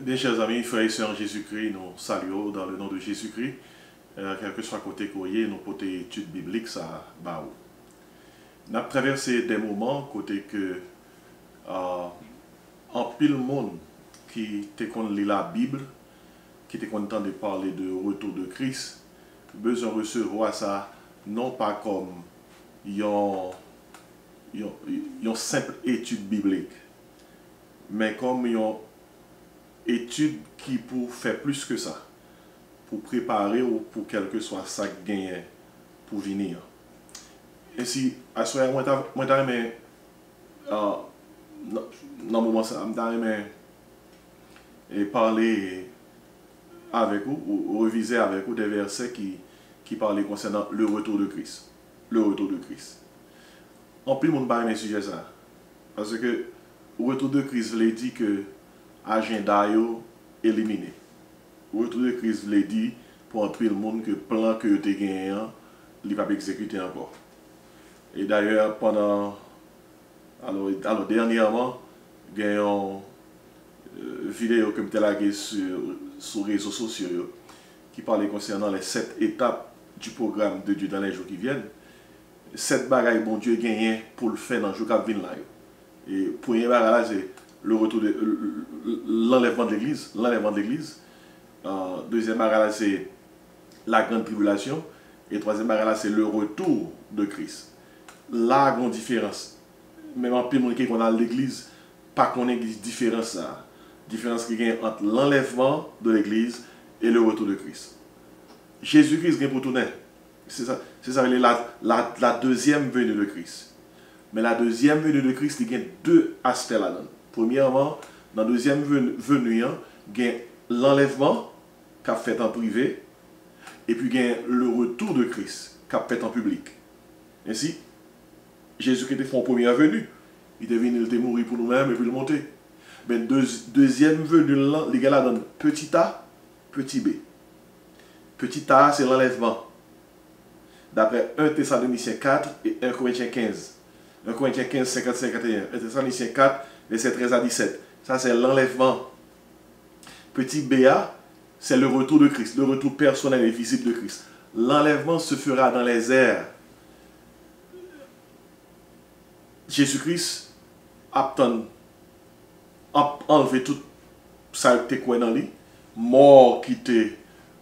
Bien, chers amis, frères et sœurs en Jésus-Christ, nous saluons dans le nom de Jésus-Christ. Quel que soit côté courrier, nos côté études bibliques, ça va où. Nous avons traversé des moments côté que en pile monde qui te qu'on lit la Bible, qui te content de parler de retour de Christ, besoin de recevoir ça non pas comme une simple étude biblique, mais comme une étude qui pour faire plus que ça, pour préparer ou pour quel que soit ça gagné pour venir. Et si, à ce moment-là, moi, dans le moment, et parler avec vous, ou reviser avec vous des versets qui parlaient concernant le retour de Christ. Le retour de Christ. En plus, mon pas aimé sujet ça. Parce que le retour de Christ veut dire que agenda est éliminé. Le retour de Christ veut dire pour un le monde que le plan que tu as gagné, il ne va pas exécuter encore. Et d'ailleurs, alors dernièrement, il y a une vidéo que je lagué sur les réseaux sociaux qui parlait concernant les 7 étapes du programme de Dieu dans les jours qui viennent. 7 bagailles bon Dieu gagné pour le faire dans les jours qui viennent là. Et premier bagage c'est le retour de l'enlèvement de l'église, deuxième bagage c'est la grande tribulation et troisième bagage c'est le retour de Christ. Là, il y a une différence. Même en plus, qui qu'on a l'église, pas qu'on ait différence ça. Différence qui y a entre l'enlèvement de l'église et le retour de Christ. Jésus-Christ vient pour tourner. C'est ça la deuxième venue de Christ. Mais la deuxième venue de Christ, il y a deux aspects là-dedans. Premièrement, dans la deuxième venue, il y a l'enlèvement qu'a fait en privé, et puis il y a le retour de Christ qu'a fait en public. Ainsi, Jésus qui était fait en première venue, il est venu, il était mort pour nous-mêmes et puis il est monté. Mais deuxième venue, les gars là donnent petit a, petit b. Petit a, c'est l'enlèvement. D'après 1 Thessaloniciens 4 et 1 Corinthiens 15. 1 Corinthiens 15, 50-51. 1 Thessaloniciens 4, verset 13 à 17. Ça, c'est l'enlèvement. Petit ba, c'est le retour de Christ, le retour personnel et visible de Christ. L'enlèvement se fera dans les airs. Jésus-Christ a enlevé tout ça qui était dans lui, mort qui était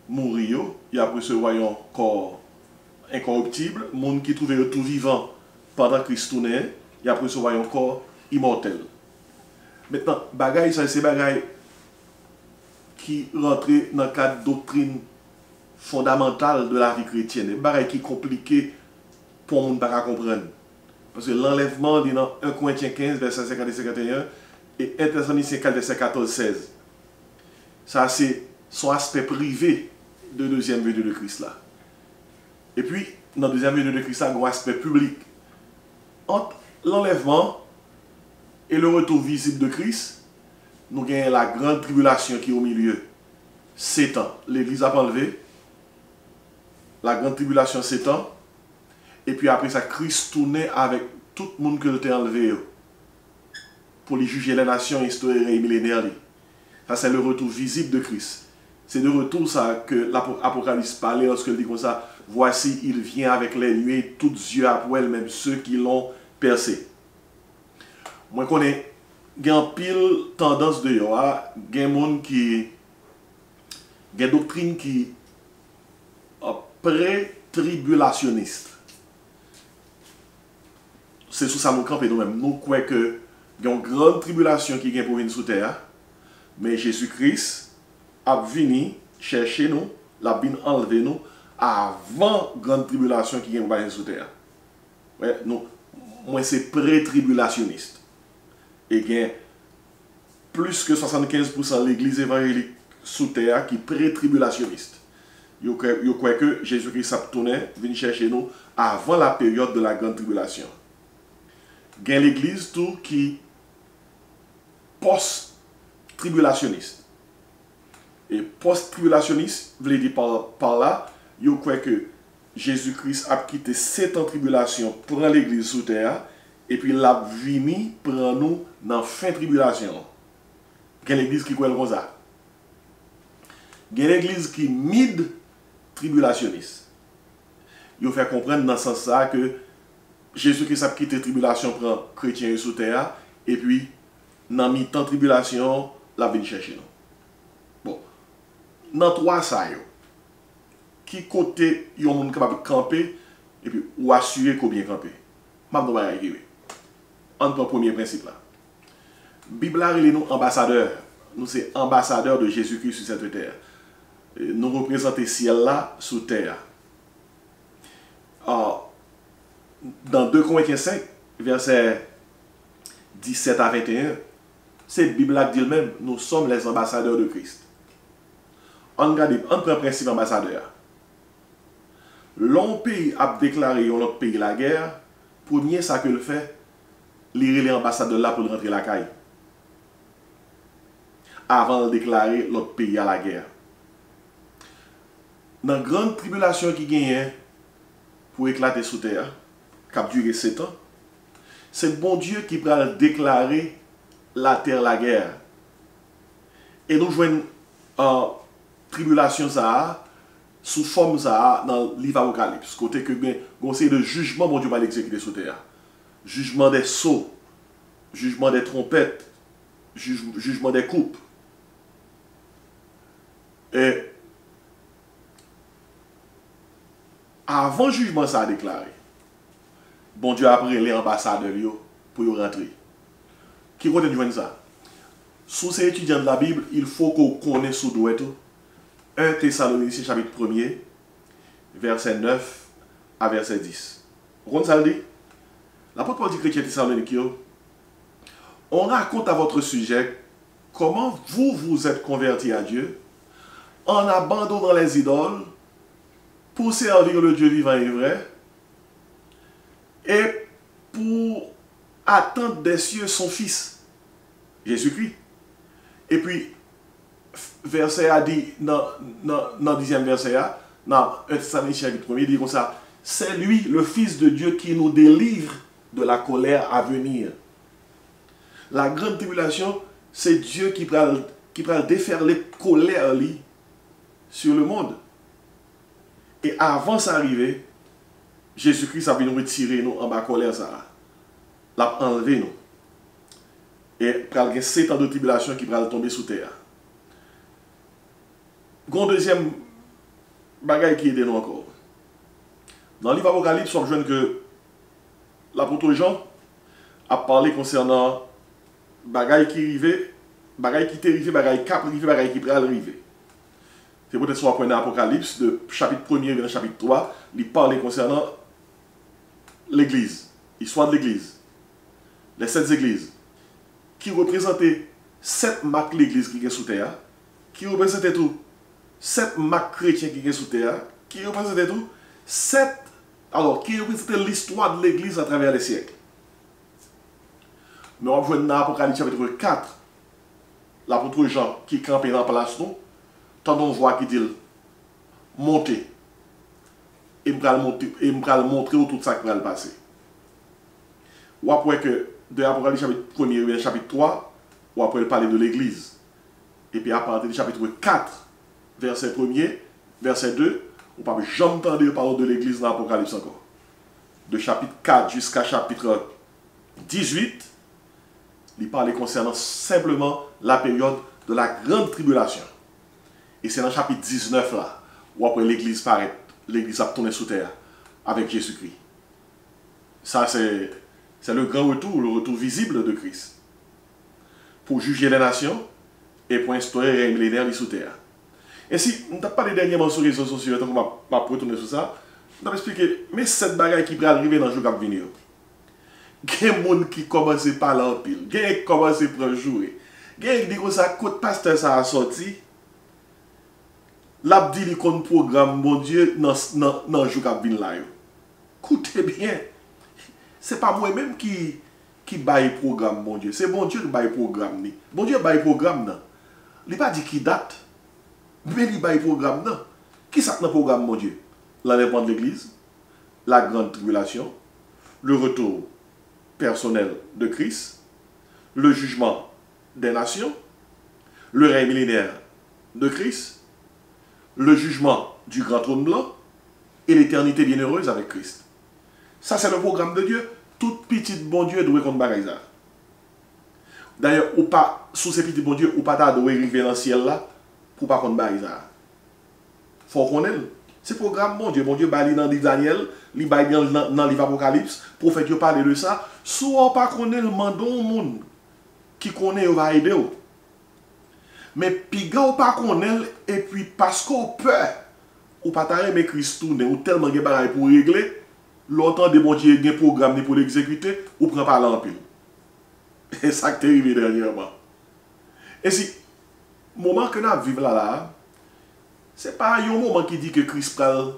mourir, il a recevoir un corps incorruptible, monde qui trouvait tout vivant pendant Christ tournait, il a recevoir un corps immortel. Maintenant, bagaille ça c'est bagaille qui rentrait dans le cadre de doctrine fondamentale de la vie chrétienne, bagaille qui est compliqué pour le monde pas comprendre. Parce que l'enlèvement dit dans 1 Corinthiens 15, verset 50 et 51, et 1 Thessaloniciens 4, verset 14-16. Ça, c'est son aspect privé de deuxième venue de Christ là. Et puis, dans la deuxième venue de Christ là, il y a un aspect public. Entre l'enlèvement et le retour visible de Christ, nous avons la grande tribulation qui est au milieu. 7 ans. L'église a enlevé. La grande tribulation, 7 ans. Et puis après ça, Christ tournait avec tout le monde que l'on a enlevé pour les juger les nations historiques et millénaires. Ça, c'est le retour visible de Christ. C'est de retour ça que l'Apocalypse parlait lorsque il dit comme ça, voici, il vient avec les nuées, tous yeux à poil, même ceux qui l'ont percé. Moi, je connais, il y a une pile tendance de yo, il y a des gens qui, il y a une doctrine qui est pré-tribulationniste. C'est sous ça nous camper nous-mêmes. Nous croyons qu'il y a une grande tribulation qui vient pour venir sur terre, mais Jésus-Christ a venu chercher nous, l'a bien enlevé nous, avant la grande tribulation qui vient pour venir sur terre. Ouais, nous, moi c'est pré-tribulationniste. Et il y a plus que 75% de l'église évangélique sous terre qui est pré-tribulationniste. Ils croient que Jésus-Christ a tourné, venu chercher nous avant la période de la grande tribulation. Il y a l'église tout qui post-tribulationniste. Et post-tribulationniste, veut dire par là, il croit que Jésus-Christ a quitté 7 ans de tribulation, prend l'église sous terre, et puis l'a venu prend nous dans la fin de tribulation. Il y a l'église qui croit comme ça. Il y a l'église qui mid tribulationniste. Il fait comprendre dans ce sens que Jésus-Christ a quitté la tribulation pour les chrétiens sous terre, et puis, dans le temps de tribulation, la vient chercher nous. Bon, dans trois ça, qui côté yon monde capable de camper, et puis, ou assurer qu'on bien camper. Maintenant, on va y arriver. On prend le premier principe là. Bible a nous ambassadeurs. Nous sommes ambassadeurs de Jésus-Christ sur cette terre. Nous représentons le ciel là, sous terre. Alors, dans 2 Corinthiens 5, versets 17 à 21, c'est la Bible qui dit même, nous sommes les ambassadeurs de Christ. On prend le principe ambassadeur. L'un pays a déclaré à l'autre pays la guerre, premier ça que le fait, lire les ambassadeurs là pour rentrer la caille. Avant de déclarer l'autre pays à la guerre. Dans la grande tribulation qui gagne pour éclater sous terre, qui a duré 7 ans, c'est bon Dieu qui va déclarer la terre la guerre. Et nous jouons en tribulation ça sous forme ça dans le livre Apocalypse. Côté que bien, conseil de jugement, bon Dieu va l'exécuter sous terre. Jugement des sceaux, jugement des trompettes, jugement des coupes. Et avant le jugement, ça a déclaré. Bon Dieu a pris les ambassadeurs pour y rentrer. Qui continue ça? Sous ces étudiants de la Bible, il faut qu'on connaisse sous douette 1 Thessaloniciens chapitre 1er, verset 9 à verset 10. Vous comprenez ça le dit? L'apôtre Paul dit chrétien Thessaloniciens, on raconte à votre sujet comment vous vous êtes convertis à Dieu en abandonnant les idoles pour servir le Dieu vivant et vrai et pour attendre des cieux son Fils, Jésus-Christ. Et puis, verset a dit, dans le 10e verset, dans 1 Thessaloniciens chapitre 1er, il dit comme ça, c'est lui, le Fils de Dieu, qui nous délivre de la colère à venir. La grande tribulation, c'est Dieu qui va déferler colère sur le monde. Et avant ça arriver, Jésus-Christ a venu nous retirer nous en bas colère ça. L'a enlevé nous. Et il y a 7 ans de tribulation qui va tomber sous terre. Une deuxième bagaille qui aide nous encore. Dans le livre Apocalypse, on voit que l'apôtre Jean a parlé concernant bagaille qui arrivait, bagaille qui était arrivé, bagaille qui arrivé, bagaille qui va arriver. C'est peut-être soit qu'on a Apocalypse, de chapitre 1er vers chapitre 3, il parle concernant l'église, l'histoire de l'église, les 7 églises, qui représentaient 7 marques de l'église qui est sous terre, qui représentaient tout 7 marques chrétiens qui est sous terre, qui représentaient tout 7, alors qui représentaient l'histoire de l'église à travers les siècles. Mais on voit dans l'Apocalypse chapitre 4, l'apôtre Jean qui campait dans la place, tant on voit qui dit monter et me montrer où tout ça qui va le passer. Ou après que de l'Apocalypse chapitre 1er chapitre 3, ou après il parler de l'église. Et puis à partir du chapitre 4, verset 1er, verset 2, on ne peut jamais entendre parler de l'église dans l'Apocalypse encore. De chapitre 4 jusqu'à chapitre 18, il parle concernant simplement la période de la grande tribulation. Et c'est dans le chapitre 19 là, où après l'église paraît, l'église a tourné sous terre avec Jésus-Christ. Ça c'est le grand retour, le retour visible de Christ. Pour juger les nations et pour instaurer un règne millénaire sous terre. Et si on n'a pas les dernièrement sur les réseaux sociaux, tant qu'on va retourner sur ça, on va expliquer, mais cette bagaille qui va arriver dans le jour qui va venir. Il y a des gens qui commencent par là en pile, il y a des gens qui commencent par jouer. Il y a des gens qui disent que ça, quand pasteur ça a sorti, l'abdi dit qu'on programme, mon Dieu, dans le jour qui va venir là. Écoutez bien, ce n'est pas moi-même qui baille le programme, mon Dieu. C'est mon Dieu qui baille le programme. Mon Dieu baille le programme. Il n'a pas dit qui date, mais il baille le programme. Qui est le programme, mon Dieu? L'enlèvement de l'Église, la grande tribulation, le retour personnel de Christ, le jugement des nations, le règne millénaire de Christ le jugement du grand trône blanc et l'éternité bienheureuse avec Christ. Ça, c'est le programme de Dieu. Tout petit bon Dieu doit contre bagaille ça. D'ailleurs, ou pas, sous ces petits bon Dieu, ou pas doit arriver dans le ciel là, pour pas contre bagaille ça. Faut qu'on ait. C'est programme bon Dieu bali dans le livre Daniel, il baille dans le livre Apocalypse, prophète Dieu parle de ça. Soit pas qu'on ait le mandon au monde qui connaît va aider. Mais puis gars ou pas qu'on ait et puis parce qu'on peur ou pas t'arrêter mais Christ tourne ou tellement de bagaille pour régler, l'autant de bon Dieu un programme pour l'exécuter ou prend pas l'empile. Et ça qui est arrivé dernièrement. Et si moment que nous vivons là, c'est pas un moment qui dit que Christ pral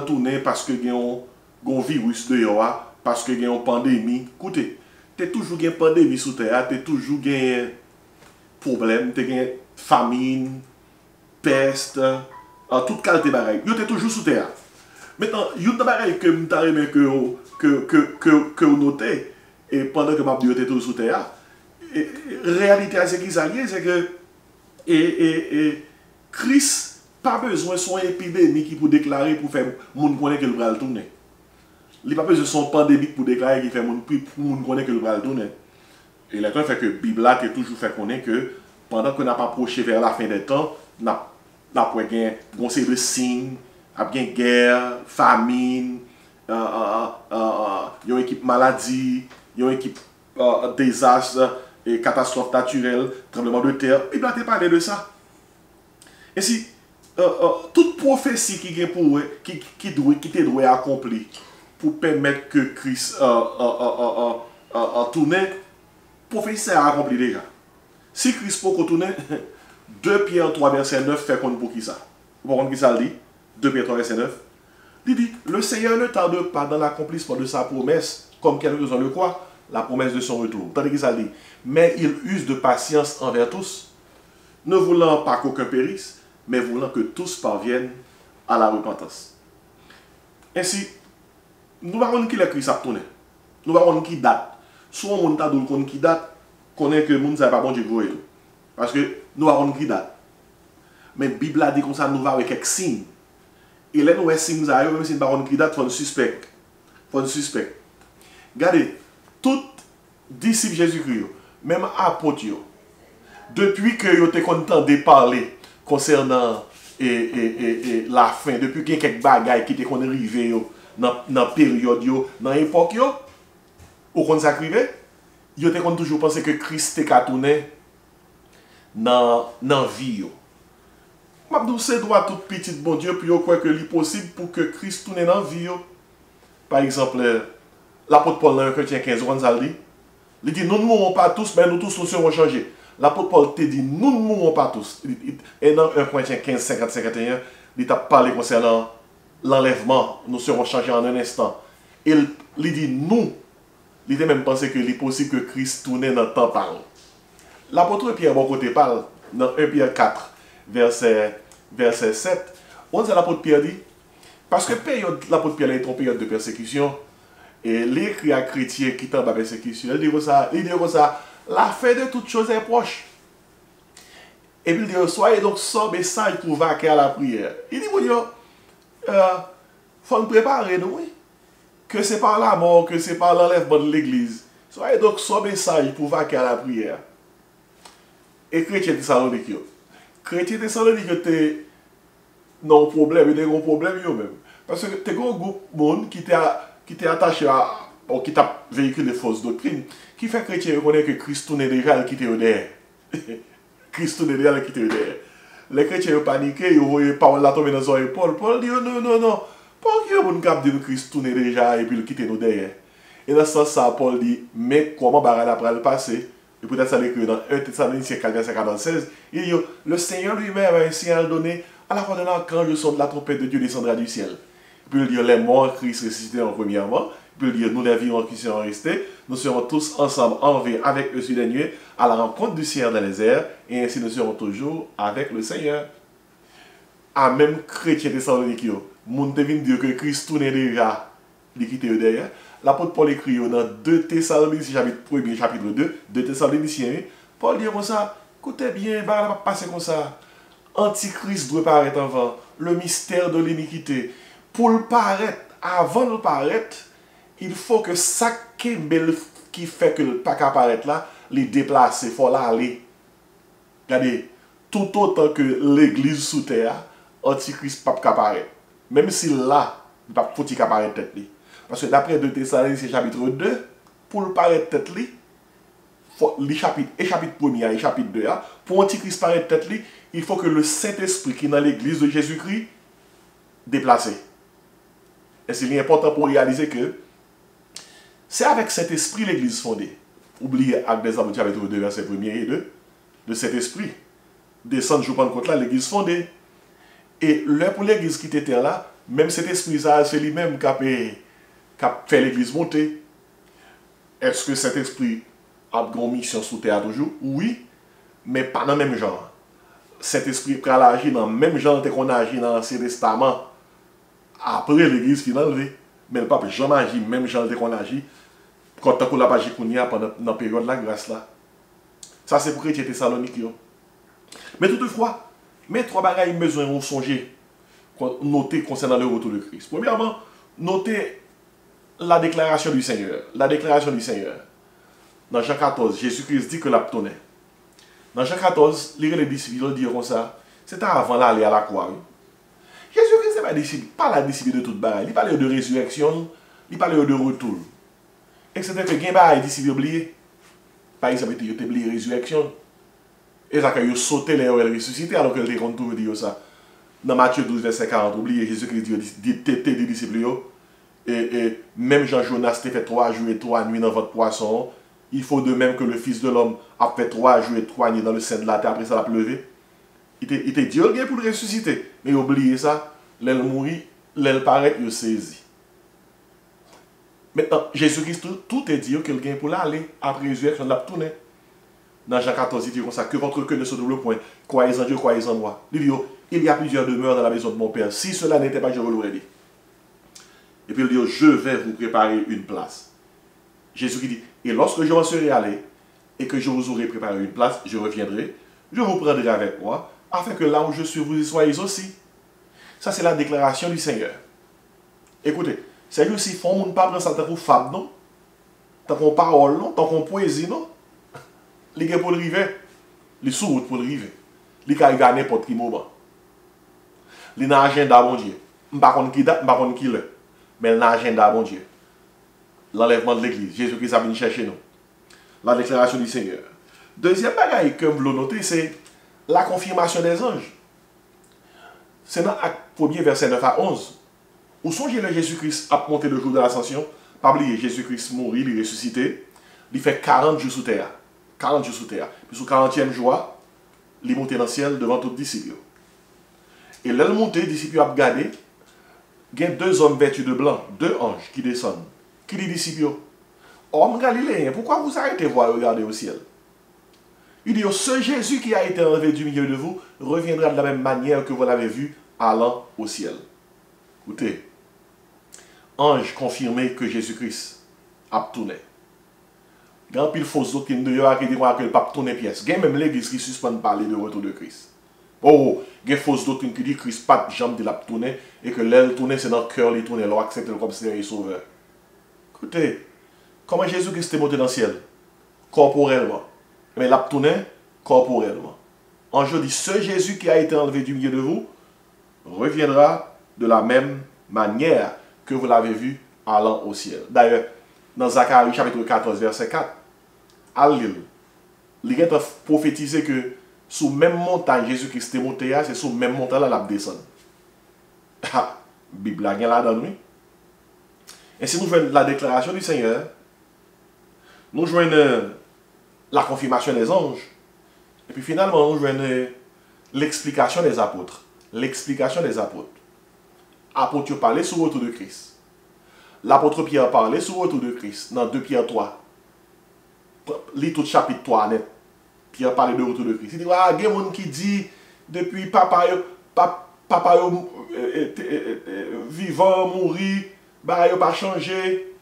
tourner parce que il y a un virus dehors, parce que il y a une pandémie. Écoutez, tu as toujours une pandémie sous terre, tu as toujours un problème, tu as une famine, peste, en toute qualité de bagaille. Tu es toujours sous terre. Maintenant, il y a une bagaille que vous notez, et pendant que je dis que tu es toujours sous terre, réalité à ce qui s'allie, c'est que Christ pas besoin de son épidémie qui pour déclarer pour faire monde connaître que le bras tourner. Il n'a pas besoin de son pandémique pour déclarer qu'il fait monde connaître que le bras tourner. Et là fait que la Bible a toujours fait connaître que pendant qu'on n'a pas approché vers la fin des temps, n'a pas un série de signes, bien guerre, famine, une équipe maladie, une équipe désastre, et catastrophe naturelle, tremblement de terre. Il a parlé de ça. Et si toute prophétie qui doit accomplir pour permettre que Christ tourne, prophétie a accompli déjà. Si Christ peut tourner, 2 Pierre 3 verset 9 fait qu'on pour qui ça. Vous comprenez qui ça dit? 2 Pierre 3 verset 9. Il dit, le Seigneur ne tarde pas dans l'accomplissement de sa promesse, comme quelques-uns le croient, la promesse de son retour. Tandis qu'il ça dit, mais il use de patience envers tous, ne voulant pas qu'aucun périsse, mais voulant que tous parviennent à la repentance. Ainsi, nous ne savons pas qui le Christ a tourné. Nous ne savons pas qui date. Soit on a dit qui date, connaît que le monde ne pas bon Dieu. Parce que nous ne savons pas qui date. Mais la Bible a dit comme ça, nous avons quelques signes. Et là, nous avons signes, même si nous ne savons pas qui date, il faut un suspect. Regardez, tout disciple Jésus-Christ, même apôtre, depuis que vous êtes content de parler concernant la fin, depuis qu'il y a quelques bagailles qui étaient arrivées dans la période, dans l'époque, au consacré, vous avez toujours pensé que Christ était tourné dans la vie. Je dis, c'est droit tout petit bon Dieu, puis je crois que c'est possible pour que Christ tourne dans la vie. Par exemple, l'apôtre Paul dans 1 Corinthiens 15, il dit, nous ne mourrons pas tous, mais nous tous nous serons changés. L'apôtre Paul te dit, nous ne mourrons pas tous. Et dans 1 Corinthiens 15, 50, 51, il t'a parlé concernant l'enlèvement, nous serons changés en un instant. Il dit, nous, il a même pensé qu'il est possible que Christ tourne dans le temps parle. L'apôtre Pierre, bon côté, parle dans 1 Pierre 4, verset 7. On dit l'apôtre Pierre dit, parce que l'apôtre Pierre est en période de persécution, et l'écrit à chrétiens qui tombent à persécution, il dit comme ça, la fin de toutes choses est proche. Et puis il dit, soyez donc sobres et sages pour vaquer à la prière. Il dit, il faut nous préparer, nous, oui. Que c'est par la mort, que c'est par l'enlèvement de l'église. Soyez donc sobres et sages pour vaquer à la prière. Et chrétiens Thessalonique, étaient non problème, ils ont un problème eux-mêmes. Parce que tu as un groupe de monde qui t'est attaché à, ou qui t'a véhiculé des fausses doctrines, qui fait que les chrétiens reconnaissent que Christ tourne déjà et quitte derrière. Christ tourne déjà et quitte derrière. Les chrétiens ont paniqué, ils ont vu Paul la tomber dans son épaule. Paul dit non. Pourquoi on cap de Christ tourne déjà et puis le quitte nous derrière? Et dans ce sens, Paul dit, mais comment barrer après le passé? Et peut-être ça l'écrit dans 1 Thessaloniciens 4, verset 46. Il dit, le Seigneur lui-même a ainsi donné à la fin de l'an quand le son de la trompette de Dieu descendra du ciel. Puis il dit, les morts Christ ressuscité en premièrement. Puis il dit, nous les vivants qui seront restés, nous serons tous ensemble enlevés avec eux sur les nuées à la rencontre du ciel dans les airs, et ainsi nous serons toujours avec le Seigneur. À même chrétien Thessalonique, moun te vin dire que Christ tourne déjà, il quitte derrière. L'apôtre Paul écrit dans 2 Thessaloniciens, chapitre 2, 2 Thessaloniciens, Paul dit comme ça, écoutez bien, il va pas passer comme ça. Antichrist doit paraître avant. Le mystère de l'iniquité. Pour le paraître, avant de paraître, il faut que ça qui fait que le pas apparaître là, les déplacer, il faut l'aller. Regardez, tout autant que l'église sous terre, Antichrist pas apparaître. Même si là, il pas faut qu'il apparaître tête li. Parce que d'après 2 Thessaloniciens chapitre 2, pour le paraître tête li, les chapitres, et chapitre 1er et chapitre 2, pour Antichrist paraître tête li, il faut que le Saint-Esprit qui est dans l'église de Jésus-Christ déplacé. Et c'est important pour réaliser que c'est avec cet esprit l'église fondée. Oubliez Actes des Apôtres chapitre 2, verset 1er et 2, de cet esprit. Descendre jour Pentecôte là, l'église fondée. Et là pour l'église qui était là, même cet esprit là, c'est lui-même qui a fait l'église monter. Est-ce que cet esprit a une mission sous terre toujours? Oui, mais pas dans le même genre. Cet esprit peut agir dans le même genre qu'on agit dans l'Ancien Testament après l'église qui est enlevée. Mais le pape jamais agit même genre qu'on agit quand on a agi pendant la période de la grâce là. Ça c'est pour chrétiens Thessalonique. Mais toutefois, mes trois bagailles besoin de songer, noter concernant le retour de Christ. Premièrement, notez la déclaration du Seigneur. La déclaration du Seigneur. Dans Jean 14, Jésus-Christ dit que l'a tourné. Dans Jean 14, les disciples diront ça. C'était avant d'aller à la croix. Oui. Jésus-Christ n'est pas la disciple de toute bagaille. Il parlait de résurrection, il parlait de retour. Et c'était que les disciples oubliés. Par exemple, il a oublié la résurrection. Et ça, il a sauté les ressuscité alors qu'il était retourné dire ça. Dans Matthieu 12, verset 40, oubliez Jésus-Christ dit des disciples. Et même Jean-Jonas a fait 3 jours et 3 nuits dans votre poisson. Il faut de même que le Fils de l'homme a fait 3 jours et 3 nuits dans le sein de la terre, après ça l'a pleuvé. Il était Dieu pour le ressusciter. Mais oubliez ça, l'elle mourit, l'elle paraît, il saisi. Maintenant, Jésus-Christ, tout est dit qu'il gagne pour l'aller, après résurrection, l'a tourné. Dans Jean 14, il dit comme ça, que votre cœur ne se double point. Croyez en Dieu, croyez en moi. Il dit, il y a plusieurs demeures dans la maison de mon Père. Si cela n'était pas, je vous l'aurais dit. Et puis il dit, je vais vous préparer une place. Jésus qui dit, et lorsque je m'en serai allé, et que je vous aurai préparé une place, je reviendrai, je vous prendrai avec moi, afin que là où je suis, vous y soyez aussi. Ça, c'est la déclaration du Seigneur. Écoutez, c'est que si on ne pas prendre ça tant qu'on fable, non? Tant qu'on parole, non? Tant qu'on poésie, non? Les gars pour le river, les sous-routes pour le river. Les gars, ils gagnent n'importe quel moment. Les dans l'agenda, bon Dieu. Je ne sais pas qui date, je ne sais pas qui l'est. Mais dans l'agenda, bon Dieu. L'enlèvement de l'église. Jésus-Christ a venu chercher nous. La déclaration du Seigneur. Deuxième bagaille que je veux noter, c'est la confirmation des anges. C'est dans Acte 1er, verset 9 à 11. Où songez le Jésus-Christ a monté le jour de l'ascension. Pas oublier, Jésus-Christ mourit, il est ressuscité. Il fait 40 jours sous terre. 40 jours sous terre. Puis sous 40e jour, il est monté dans le ciel devant tous les disciples. Et là, le monté, les disciples ont regardé. Il y a 2 hommes vêtus de blanc, 2 anges qui descendent. Qui dit disciples? Homme galiléen, pourquoi vous arrêtez voir et regardez au ciel? Il dit, ce Jésus qui a été enlevé du milieu de vous reviendra de la même manière que vous l'avez vu allant au ciel. Écoutez, ange confirmé que Jésus-Christ a tourné. Grand pile fausse doctrine de Yoa qui dit que le pape tourne pièce. Il y a même l'église qui suspend de parler de retour de Christ. Oh, il y a fausse doctrine qui dit que Christ pas de jambe de la tourner et que l'aile tourner c'est dans le cœur, il tourne, il accepte comme Seigneur et Sauveur. Écoutez, comment Jésus-Christ est monté dans le ciel? Corporellement. Mais il a tourné corporellement. Ange dit, ce Jésus qui a été enlevé du milieu de vous reviendra de la même manière que vous l'avez vu allant au ciel. D'ailleurs, dans Zacharie chapitre 14, verset 4, à l'île, il est prophétisé que sous même montagne Jésus-Christ est monté, c'est sous même montagne là la descend. Ah, Bible a là dans nous. Et si nous jouons la déclaration du Seigneur, nous jouons la confirmation des anges, et puis finalement nous jouons l'explication des apôtres. L'explication des apôtres. Apôtres parlaient sur le retour de Christ. L'apôtre Pierre parlait sur le retour de Christ dans 2 Pierre 3. Lis tout chapitre 3 net. Pierre parlait de retour de Christ. Il dit, ah, il y a des gens qui disent depuis papa vivant, mourir, bah, il n'a pas changé.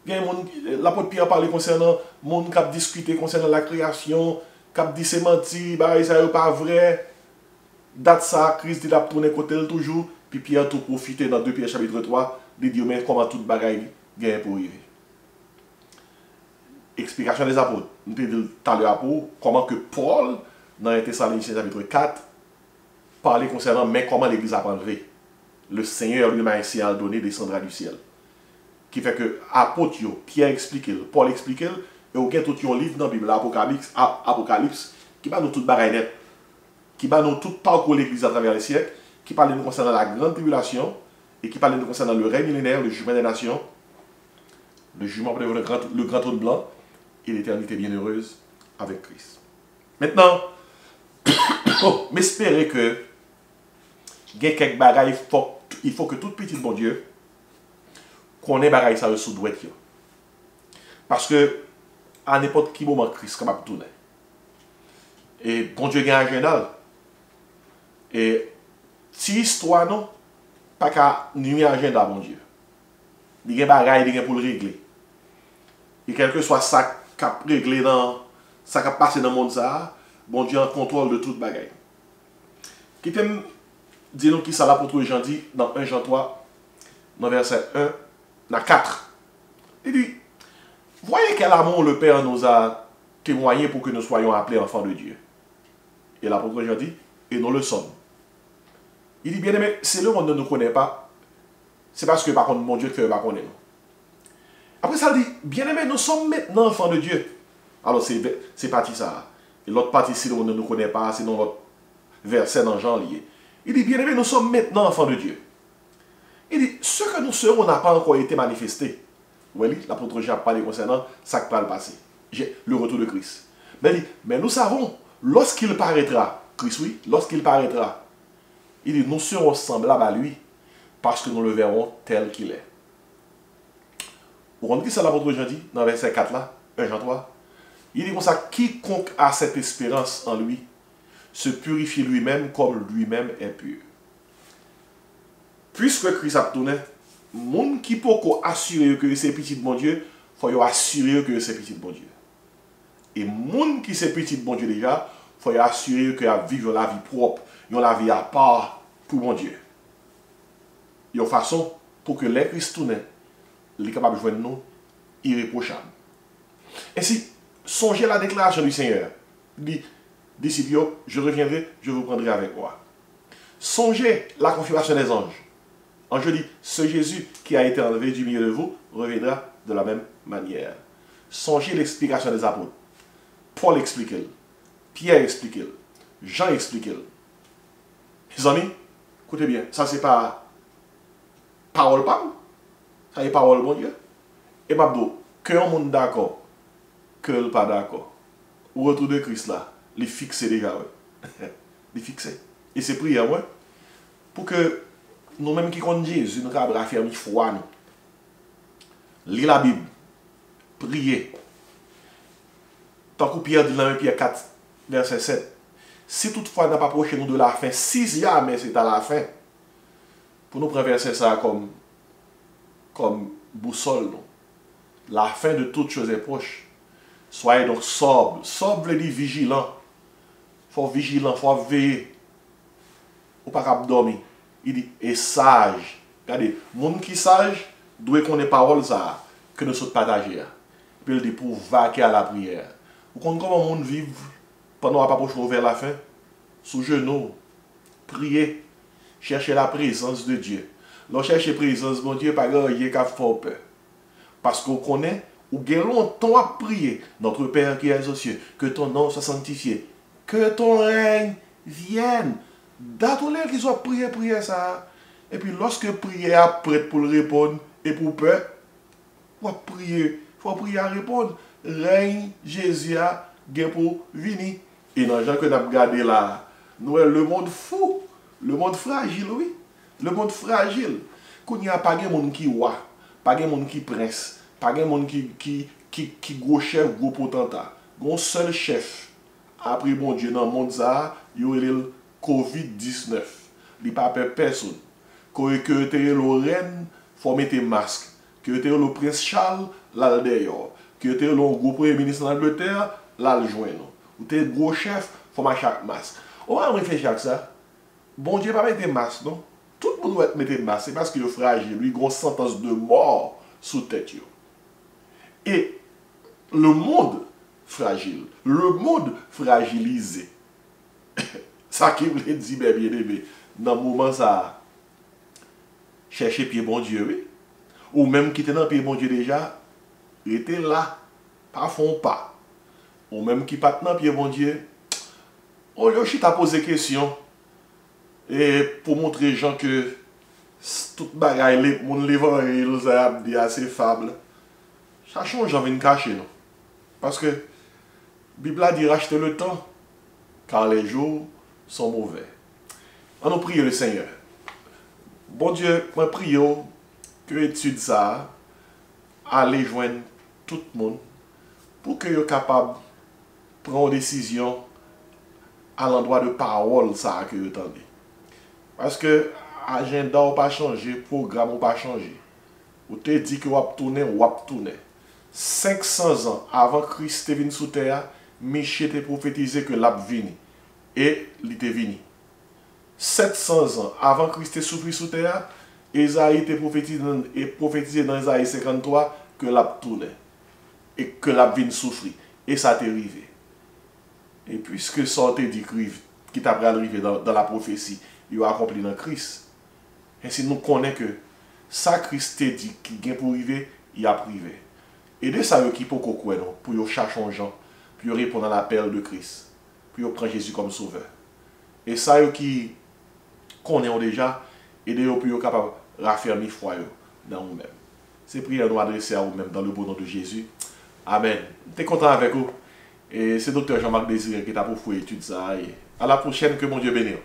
L'apôtre Pierre parlait concernant le monde qui a discuté concernant la création. Cap dit c'est menti, bah ça pas vrai. Date ça, Christ il a tourné côté toujours, puis Pierre tout profiter dans 2 Pierre chapitre 3, de dire mais comment toute bagaille gagne pour arriver. Explication des apôtres. Nous te dit tout à l'heure pour comment que Paul dans Thessaloniciens chapitre 4 parlait concernant mais comment l'église a enlevé. Le Seigneur lui m'a ainsi donné descendra du ciel. Qui fait que apôtre Pierre explique, Paul explique, et aucun tout un livre dans la Bible, Apocalypse, qui va nous toute bagaille net, qui va nous tout parcours l'église à travers les siècles, qui parle de nous concernant la grande tribulation, et qui parle de nous concernant le règne millénaire, le jugement des nations, le jugement pour le grand trône blanc, et l'éternité bienheureuse avec Christ. Maintenant, m'espérer que il y a quelques bagailles, il faut que tout petit bon Dieu connaisse bagaille ça sous douette. Parce que à n'importe quel moment Christ est capable de tourner. Et bon Dieu a un agenda. Et si l'histoire non, pas qu'à nuire un agenda bon Dieu. Il y a des bagailles, il y a pour le régler. Et quel que soit ça qui a réglé dans ça qui a passé dans le monde ça, bon Dieu a contrôle de toute bagaille. Qui peut me dire qui ça l'apôtre Jean dit dans 1 Jean 3, dans verset 1, dans 4. Il dit, voyez quel amour le Père nous a témoigné pour que nous soyons appelés enfants de Dieu. Et l'apôtre Jean dit, et nous le sommes. Il dit, bien aimé, c'est le monde ne nous connaît pas, c'est parce que par contre mon Dieu ne fait pas connaître nous. Après ça dit, bien aimé, nous sommes maintenant enfants de Dieu. Alors c'est parti ça. Et l'autre partie, si le monde ne nous connaît pas, c'est dans l'autre verset dans Jean lié. Il dit, bien aimé, nous sommes maintenant enfants de Dieu. Il dit, ce que nous serons n'a pas encore été manifesté. Oui, l'apôtre Jean a parlé concernant ça qui va le passer. Le retour de Christ. Mais il dit, mais nous savons, lorsqu'il paraîtra, Christ, oui, lorsqu'il paraîtra, il dit, nous serons semblables à lui, parce que nous le verrons tel qu'il est. Vous comprenez ce que l'apôtre Jean dit dans verset 4 là, 1 Jean 3? Il dit comme ça, quiconque a cette espérance en lui, se purifie lui-même comme lui-même est pur. Puisque Christ a tourné, monde qui peut assurer que c'est petit de bon Dieu, il faut assurer que c'est petit de bon Dieu. Et monde qui c'est petit de bon Dieu déjà, il faut assurer qu'il vivre la vie propre, la vie à part pour bon Dieu. Il y a une façon pour que les Christ tourne, il est capable de joindre nous irréprochable. Ainsi, songez la déclaration du Seigneur. Il dit, disciples, je reviendrai, je vous prendrai avec moi. Songez la confirmation des anges. Ange dit, ce Jésus qui a été enlevé du milieu de vous reviendra de la même manière. Songez l'explication des apôtres. Paul explique, Pierre explique, Jean explique. Mes amis, écoutez bien, ça c'est pas parole pas, ça est parole bon Dieu. Et Babdo, que un monde d'accord, que le pas d'accord. Au retour de Christ là, les fixer déjà, ouais. Les fixer. Et c'est prière, ouais. Pour que nous-mêmes qui comptons Jésus, nous avons raffermi foi, nous. Lire la Bible, prier. Tant que Pierre dit dans 1 Pierre 4, verset 7. Si toutefois n'a pas approché nous de la fin, si jamais c'est à la fin, pour nous traverser ça comme boussole, nous. La fin de toutes choses est proche. Soyez donc sobre. Sobre veut dire vigilant. Il faut vigilant, il faut veiller. Ou pas dormir. Il dit, et sage. Regardez, monde qui sage, doit connaître parole ça, que nous sommes partagés. Puis il dit, pour vaquer à la prière. Vous comprenez comment le monde vit pendant qu'on approche vers la fin? Sous genoux, prier, chercher la présence de Dieu. Lorsque chercher la présence de mon Dieu, pas grand chose qu'à faire peur. Parce qu'on connaît, ou bien longtemps à prier, notre Père qui est aux cieux, que ton nom soit sanctifié, que ton règne vienne. D'attendre qu'ils soient prier ça. Et puis lorsque prier est prête pour le répondre et pour peur, il faut prier à répondre. Règne Jésus a pour venir. Et dans les gens que nous avons regardé là, nous le monde fou, le monde fragile, oui. Le monde fragile. Qu'on n'y a pas de monde qui roi, pas de monde qui prince, pas de monde qui gros chef, gros potentat. Mon seul chef, après bon Dieu, dans le monde ça, il y a le COVID-19. Il n'y a pas peur personne. Que tu es le reine, il faut mettre masque. Que tu es le prince Charles, là d'ailleurs. Que tu es le gros premier ministre d'Angleterre, là le joindre. Ou t'es gros chef, faut marcher avec masque. On va réfléchir à ça. Bon Dieu pas mettre masque, non? Tout le monde doit mettre masque, c'est parce qu'il est fragile. Lui, il a une sentence de mort sous tête. Et le monde fragile, le monde fragilisé. Ça qui voulait dire, bien aimé, dans le moment ça, chercher pied bon Dieu, oui. Ou même qui était dans le pied bon Dieu déjà, il était là, pas fond pas. Ou même qui pas dans le pied bon Dieu, on lui a posé question. Et pour montrer aux gens que toute bagaille, mon l'évangile, nous a dit assez fable. Ça change, j'en viens de cacher, non? Parce que la Bible a dit racheter le temps, car les jours sont mauvais. On nous prie le Seigneur. Bon Dieu, moi prie que l'étude ça, aller joindre tout le monde pour que soient capable de prendre une décision à l'endroit de parole ça que vous entendez. Parce que l'agenda n'a pas changé, le programme n'a pas changé. Vous te dit que vous avez tourné, vous avez tourné. 500 ans avant Christ est venu sous terre, Michel était prophétisé que l'ab vini. Et il était venu. 700 ans avant Christ est souffert sous terre, Esaïe était prophétisé dans Esaïe 53 que l'ab tourné. Et que l'ab vini souffrir. Et ça t'est arrivé. Et puisque ça t'est dit qui t'a arrivé dans la prophétie, il a accompli dans Christ. Ainsi nous connaissons que ça Christ t'a dit qui vient pour arriver, il a privé. Et de ça qui peut quoi pour chercher un gens, pour répondre à l'appel de Christ, pour prendre Jésus comme sauveur. Et ça qui connaissons déjà, et de pour capable de raffermir foi dans nous-mêmes. C'est prière nous adresser à vous-même dans le beau nom de Jésus. Amen. Je suis content avec vous. Et c'est Dr. Jean-Marc Désiré qui t'a pour étude ça. Et à la prochaine, que mon Dieu bénisse.